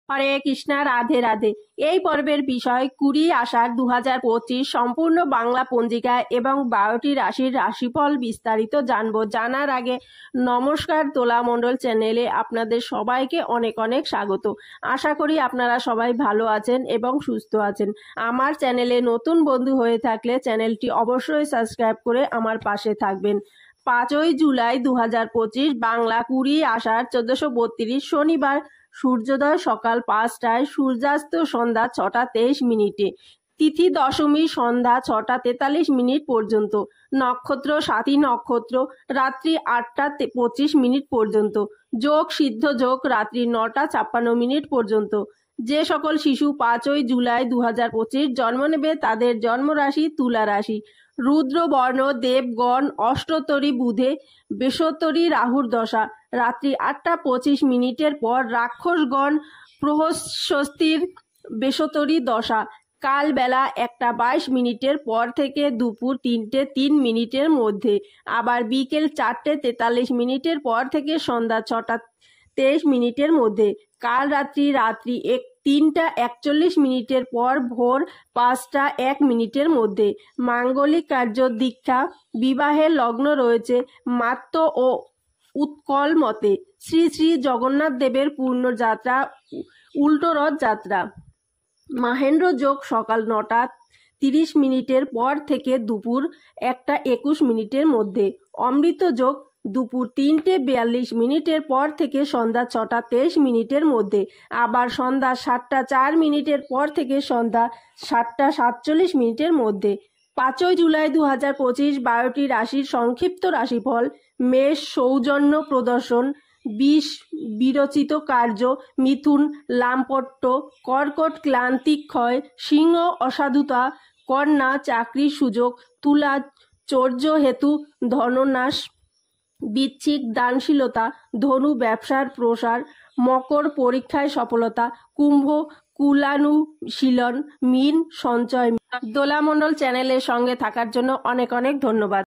হরে কৃষ্ণা, রাধে রাধে। এই পর্বের বিষয় 20 আষাঢ় 2025 সম্পূর্ণ বাংলা পঞ্জিকা এবং 12টি রাশির রাশিফল বিস্তারিত জানবো। জানার আগে নমস্কার, তোলা মণ্ডল চ্যানেলে আপনাদের সবাইকে অনেক অনেক স্বাগত। আশা করি আপনারা সবাই ভালো আছেন এবং সুস্থ আছেন। আমার চ্যানেলে নতুন বন্ধু হয়ে থাকলে চ্যানেলটি অবশ্যই সাবস্ক্রাইব করে আমার পাশে থাকবেন। 5ই জুলাই 2025 বাংলা 20 আষাঢ় 1432 শনিবার। সূর্যোদয় সকাল 5টায়, সূর্যাস্ত সন্ধ্যা 6টা 23 মিনিটে। তিথি দশমী সন্ধ্যা 6টা 43 মিনিট পর্যন্ত। নক্ষত্র স্বাতী নক্ষত্র রাত্রি 8টা 25 মিনিট পর্যন্ত। যোগ সিদ্ধ যোগ রাত্রি 9টা 56 মিনিট পর্যন্ত। যে সকল শিশু 5ই জুলাই 2025 জন্ম নেবে তাদের জন্মরাশি তুলা রাশি। রুদ্র বর্ণ দেবগণ অষ্টতরী বুধে বেশোত্তরী রাহুর দশা। রাত্রি 8টা 25 মিনিটের পর রাক্ষসগণ প্রহস্বস্তির বেশোত্তরী দশা। কাল বেলা 1টা 22 মিনিটের পর থেকে দুপুর 3টে 3 মিনিটের মধ্যে। আবার বিকেল 4টে 43 মিনিটের পর থেকে সন্ধ্যা 6টা 23 মিনিটের মধ্যে। কাল রাত্রি 3টা 41 মিনিটের পর ভোর 5টা 1 মিনিটের মধ্যে। মাঙ্গলিক কার্য দীক্ষা বিবাহের লগ্ন রয়েছে মাত্য ও উৎকল মতে। শ্রী শ্রী জগন্নাথ দেবের পূর্ণযাত্রা উল্টো রথ যাত্রা। মাহেন্দ্র যোগ সকাল 9টা 30 মিনিটের পর থেকে দুপুর 1টা 21 মিনিটের মধ্যে। অমৃত যোগ দুপুর 3টে 42 মিনিটের পর থেকে সন্ধ্যা 6টা 23 মিনিটের মধ্যে। আবার সন্ধ্যা 7টা 4 মিনিটের পর থেকে সন্ধ্যা 7টা 47 মিনিটের মধ্যে। 5ই জুলাই 2025 12টি রাশির সংক্ষিপ্ত রাশিফল। মেষ সৌজন্য প্রদর্শন, বিষ বিরচিত কার্য, মিথুন লাম্পট্য, কর্কট ক্লান্তি ক্ষয়, সিংহ অসাধুতা, কন্যা চাকরির সুযোগ, তুলা চৌর্য হেতু ধননাশ, বৃশ্চিক দানশীলতা, ধনু ব্যবসার প্রসার, মকর পরীক্ষায় সফলতা, কুম্ভ কুলানুশীলন, মীন সঞ্চয়। দোলামণ্ডল চ্যানেলের সঙ্গে থাকার জন্য অনেক অনেক ধন্যবাদ।